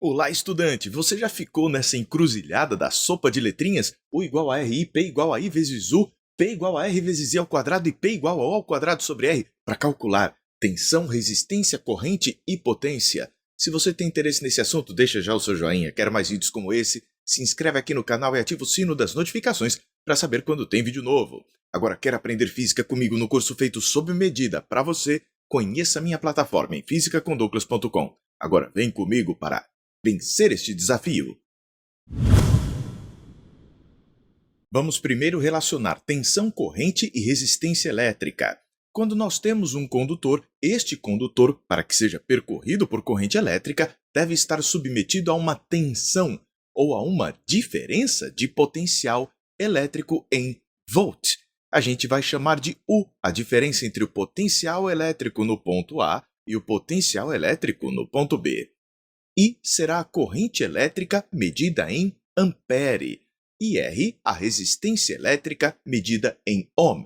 Olá, estudante! Você já ficou nessa encruzilhada da sopa de letrinhas? U igual a RI, P igual a I vezes U, P igual a R vezes I ao quadrado e P igual a O ao quadrado sobre R para calcular tensão, resistência, corrente e potência. Se você tem interesse nesse assunto, deixa já o seu joinha. Quer mais vídeos como esse? Se inscreve aqui no canal e ativa o sino das notificações para saber quando tem vídeo novo. Agora, quer aprender física comigo no curso feito sob medida para você? Conheça minha plataforma em fisicacomdouglas.com. Agora vem comigo para vencer este desafio. Vamos primeiro relacionar tensão, corrente e resistência elétrica. Quando nós temos um condutor, este condutor, para que seja percorrido por corrente elétrica, deve estar submetido a uma tensão ou a uma diferença de potencial elétrico em volt. A gente vai chamar de U, a diferença entre o potencial elétrico no ponto A e o potencial elétrico no ponto B. I será a corrente elétrica medida em ampere, e R a resistência elétrica medida em ohm.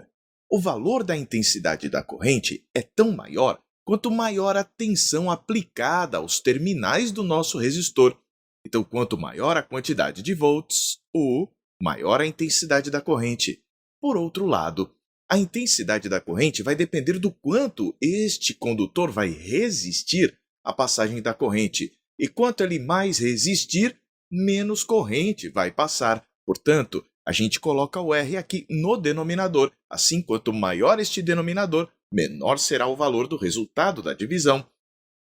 O valor da intensidade da corrente é tão maior quanto maior a tensão aplicada aos terminais do nosso resistor. Então, quanto maior a quantidade de volts, U, maior a intensidade da corrente. Por outro lado, a intensidade da corrente vai depender do quanto este condutor vai resistir à passagem da corrente. E quanto ele mais resistir, menos corrente vai passar. Portanto, a gente coloca o R aqui no denominador. Assim, quanto maior este denominador, menor será o valor do resultado da divisão.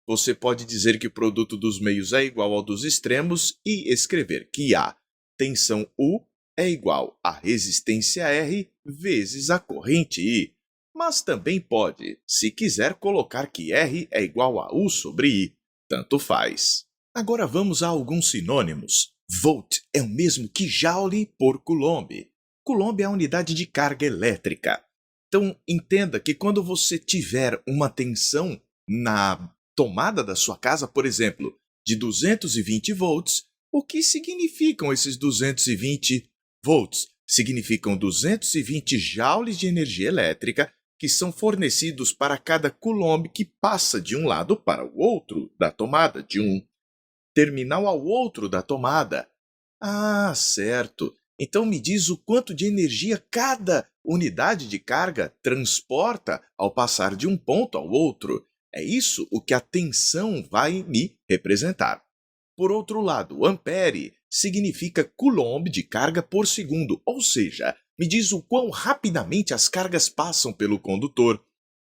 Você pode dizer que o produto dos meios é igual ao dos extremos e escrever que a tensão U é igual à resistência R vezes a corrente I. Mas também pode, se quiser, colocar que R é igual a U sobre I. Tanto faz. Agora vamos a alguns sinônimos. Volt é o mesmo que Joule por Coulomb. Coulomb é a unidade de carga elétrica. Então, entenda que quando você tiver uma tensão na tomada da sua casa, por exemplo, de 220 volts, o que significam esses 220 volts? Significam 220 joules de energia elétrica que são fornecidos para cada coulomb que passa de um lado para o outro da tomada, de um terminal ao outro da tomada. Ah, certo. Então me diz o quanto de energia cada unidade de carga transporta ao passar de um ponto ao outro. É isso o que a tensão vai me representar. Por outro lado, ampere significa coulomb de carga por segundo, ou seja, me diz o quão rapidamente as cargas passam pelo condutor.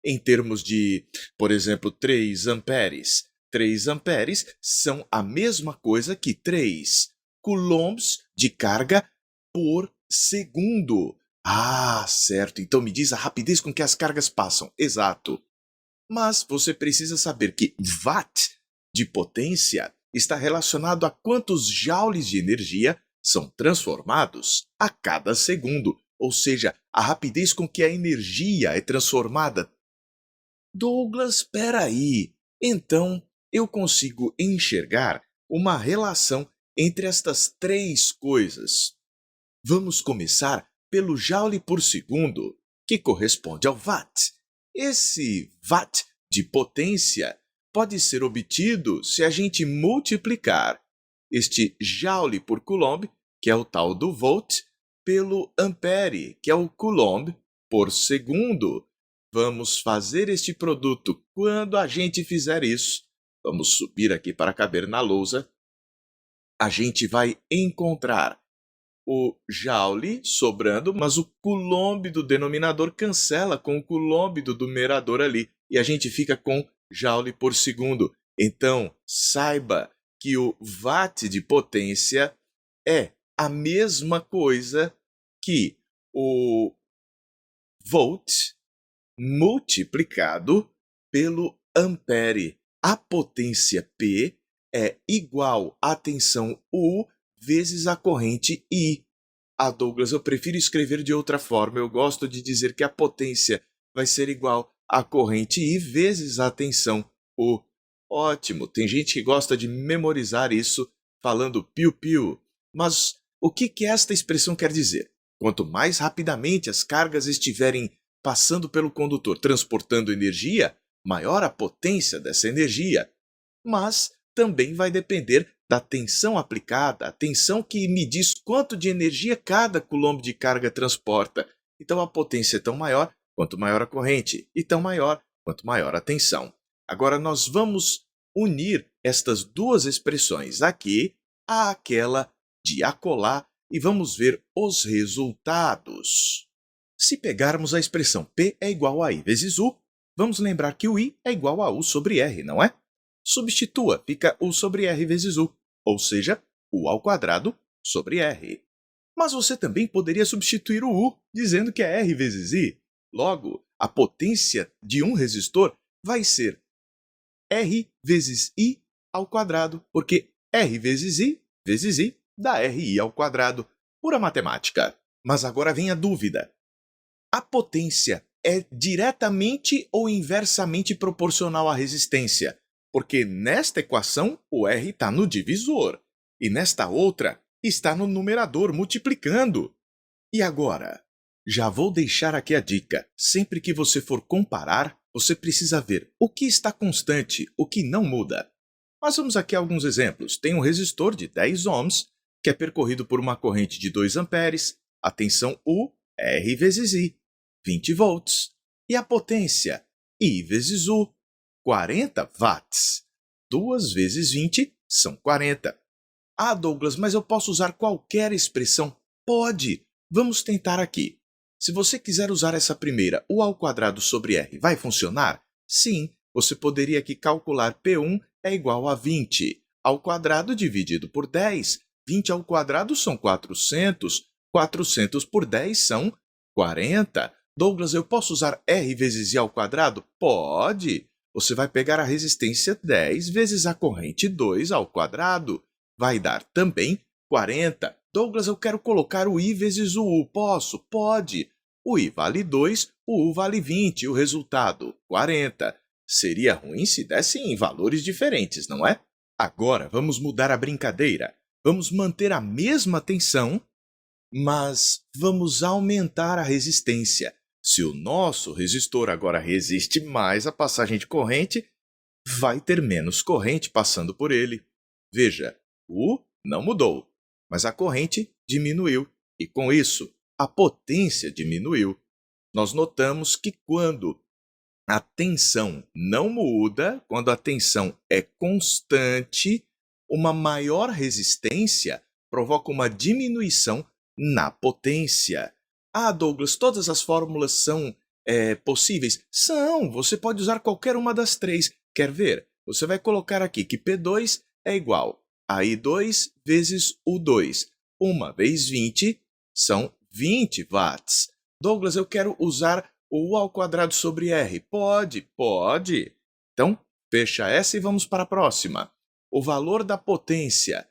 Em termos de, por exemplo, 3 amperes. 3 amperes são a mesma coisa que 3 coulombs de carga por segundo. Ah, certo. Então me diz a rapidez com que as cargas passam. Exato. Mas você precisa saber que watt de potência está relacionado a quantos joules de energia são transformados a cada segundo, ou seja, a rapidez com que a energia é transformada. Douglas, espera aí. Então, eu consigo enxergar uma relação entre estas três coisas. Vamos começar pelo joule por segundo, que corresponde ao watt. Esse watt de potência pode ser obtido se a gente multiplicar este joule por coulomb, que é o tal do volt, pelo ampere, que é o coulomb por segundo. Vamos fazer este produto. Quando a gente fizer isso, vamos subir aqui para caber na lousa, a gente vai encontrar o joule sobrando, mas o coulomb do denominador cancela com o coulomb do numerador ali, e a gente fica com joule por segundo. Então, saiba que o watt de potência é a mesma coisa que o volt multiplicado pelo ampere. A potência P é igual à tensão U vezes a corrente I. Ah, Douglas, eu prefiro escrever de outra forma. Eu gosto de dizer que a potência vai ser igual à corrente I vezes a tensão U. Ótimo, tem gente que gosta de memorizar isso falando piu-piu. Mas o que esta expressão quer dizer? Quanto mais rapidamente as cargas estiverem passando pelo condutor transportando energia, maior a potência dessa energia. Mas também vai depender da tensão aplicada, a tensão que me diz quanto de energia cada coulomb de carga transporta. Então, a potência é tão maior quanto maior a corrente, e tão maior quanto maior a tensão. Agora, nós vamos unir estas duas expressões aqui àquela de acolá e vamos ver os resultados. Se pegarmos a expressão P é igual a I vezes U, vamos lembrar que o I é igual a U sobre R, não é? Substitua, fica U sobre R vezes U, ou seja, U ao quadrado sobre R. Mas você também poderia substituir o U, dizendo que é R vezes I. Logo, a potência de um resistor vai ser R vezes I ao quadrado, porque R vezes I dá RI ao quadrado, pura matemática. Mas agora vem a dúvida. A potência é diretamente ou inversamente proporcional à resistência? Porque nesta equação o R está no divisor, e nesta outra está no numerador, multiplicando. E agora? Já vou deixar aqui a dica. Sempre que você for comparar, você precisa ver o que está constante, o que não muda. Nós vamos aqui a alguns exemplos. Tem um resistor de 10 ohms, que é percorrido por uma corrente de 2 amperes, a tensão U é R vezes I, 20 volts, e a potência I vezes U, 40 watts. 2 vezes 20 são 40. Ah, Douglas, mas eu posso usar qualquer expressão? Pode! Vamos tentar aqui. Se você quiser usar essa primeira, U ao quadrado sobre R, vai funcionar? Sim, você poderia aqui calcular P1 é igual a 20 ao quadrado dividido por 10. 20 ao quadrado são 400. 400 por 10 são 40. Douglas, eu posso usar R vezes I ao quadrado? Pode! Você vai pegar a resistência 10 vezes a corrente 2 ao quadrado. Vai dar também 40. Douglas, eu quero colocar o I vezes o U. Posso? Pode. O I vale 2, o U vale 20. O resultado, 40. Seria ruim se dessem valores diferentes, não é? Agora, vamos mudar a brincadeira. Vamos manter a mesma tensão, mas vamos aumentar a resistência. Se o nosso resistor agora resiste mais à passagem de corrente, vai ter menos corrente passando por ele. Veja, o U não mudou, mas a corrente diminuiu, e com isso, a potência diminuiu. Nós notamos que quando a tensão não muda, quando a tensão é constante, uma maior resistência provoca uma diminuição na potência. Ah, Douglas, todas as fórmulas são possíveis? São! Você pode usar qualquer uma das três. Quer ver? Você vai colocar aqui que P2 é igual a I2 vezes U2. 1 vezes 20 são 20 watts. Douglas, eu quero usar o U ao quadrado sobre R. Pode, pode. Então, fecha essa e vamos para a próxima. O valor da potência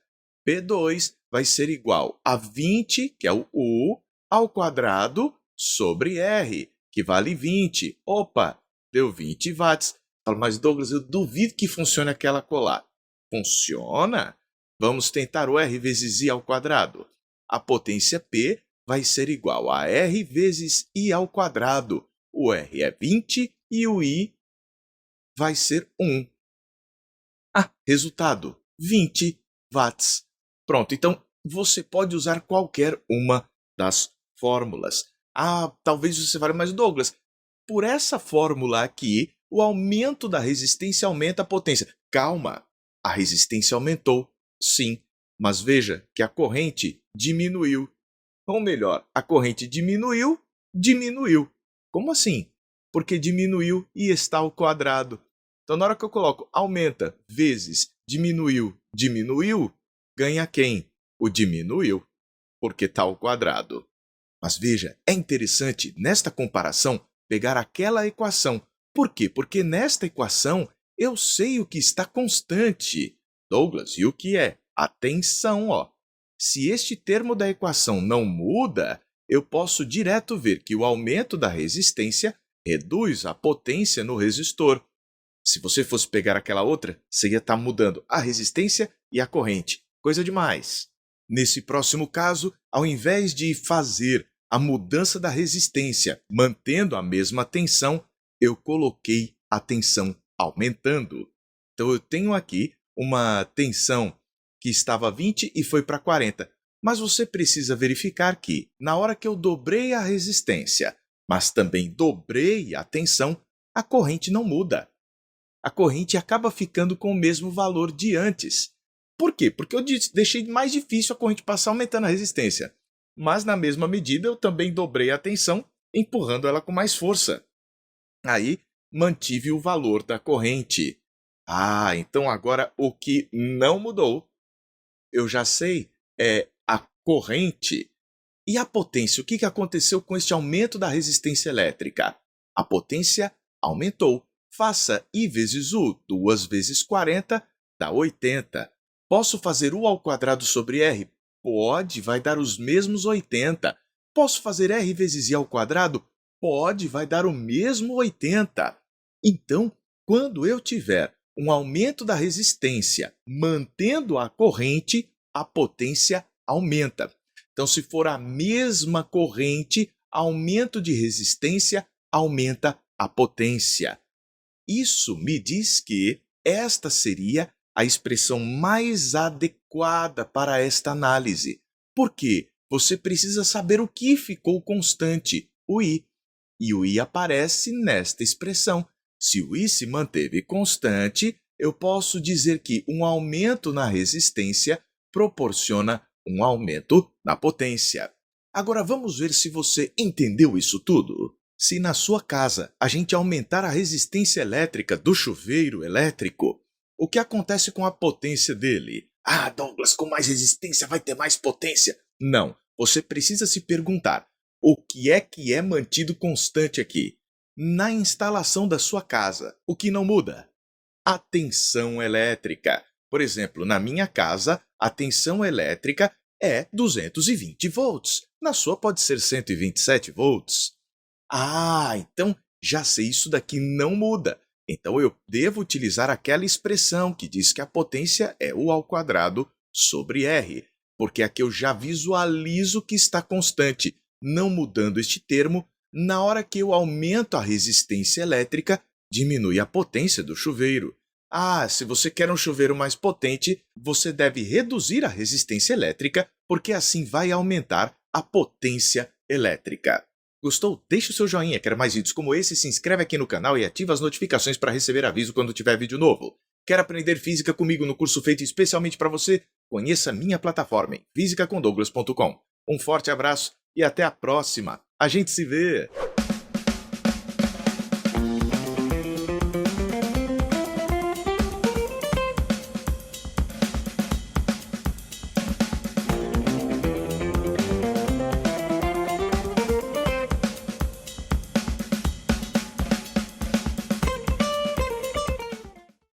P2 vai ser igual a 20, que é o U, ao quadrado sobre R, que vale 20. Opa, deu 20 watts. Mas, Douglas, eu duvido que funcione aquela colar. Funciona? Vamos tentar o R vezes I ao quadrado. A potência P vai ser igual a R vezes I ao quadrado. O R é 20 e o I vai ser 1. Ah, resultado, 20 watts. Pronto, então você pode usar qualquer uma das fórmulas. Ah, talvez você fale, mas Douglas, por essa fórmula aqui, o aumento da resistência aumenta a potência. Calma, a resistência aumentou, sim, mas veja que a corrente diminuiu. Ou melhor, a corrente diminuiu. Como assim? Porque diminuiu e está ao quadrado. Então, na hora que eu coloco aumenta vezes diminuiu, ganha quem? O diminuiu, porque está ao quadrado. Mas veja, é interessante, nesta comparação, pegar aquela equação. Por quê? Porque nesta equação eu sei o que está constante. Douglas, e o que é? A tensão, ó. Se este termo da equação não muda, eu posso direto ver que o aumento da resistência reduz a potência no resistor. Se você fosse pegar aquela outra, você ia estar mudando a resistência e a corrente. Coisa demais. Nesse próximo caso, ao invés de fazer a mudança da resistência mantendo a mesma tensão, eu coloquei a tensão aumentando. Então, eu tenho aqui uma tensão que estava 20 e foi para 40. Mas você precisa verificar que, na hora que eu dobrei a resistência, mas também dobrei a tensão, a corrente não muda. A corrente acaba ficando com o mesmo valor de antes. Por quê? Porque eu deixei mais difícil a corrente passar aumentando a resistência. Mas, na mesma medida, eu também dobrei a tensão, empurrando ela com mais força. Aí, mantive o valor da corrente. Então agora o que não mudou, eu já sei, é a corrente. E a potência? O que aconteceu com este aumento da resistência elétrica? A potência aumentou. Faça I vezes U, 2 vezes 40, dá 80. Posso fazer U ao quadrado sobre R? Pode, vai dar os mesmos 80. Posso fazer R vezes I ao quadrado? Pode, vai dar o mesmo 80. Então, quando eu tiver um aumento da resistência mantendo a corrente, a potência aumenta. Então, se for a mesma corrente, aumento de resistência aumenta a potência. Isso me diz que esta seria a expressão mais adequada para esta análise. Porque você precisa saber o que ficou constante, o I. E o I aparece nesta expressão. Se o I se manteve constante, eu posso dizer que um aumento na resistência proporciona um aumento na potência. Agora vamos ver se você entendeu isso tudo. Se na sua casa a gente aumentar a resistência elétrica do chuveiro elétrico, o que acontece com a potência dele? Douglas, com mais resistência vai ter mais potência. Não, você precisa se perguntar, o que é mantido constante aqui? Na instalação da sua casa, o que não muda? A tensão elétrica. Por exemplo, na minha casa, a tensão elétrica é 220 volts. Na sua pode ser 127 volts. Então já sei, isso daqui não muda. Então eu devo utilizar aquela expressão que diz que a potência é U ao quadrado sobre R, porque aqui eu já visualizo que está constante, não mudando este termo. Na hora que eu aumento a resistência elétrica, diminui a potência do chuveiro. Se você quer um chuveiro mais potente, você deve reduzir a resistência elétrica, porque assim vai aumentar a potência elétrica. Gostou? Deixe o seu joinha, quer mais vídeos como esse, se inscreve aqui no canal e ativa as notificações para receber aviso quando tiver vídeo novo. Quer aprender física comigo no curso feito especialmente para você? Conheça minha plataforma em fisicacondouglas.com. Um forte abraço e até a próxima! A gente se vê!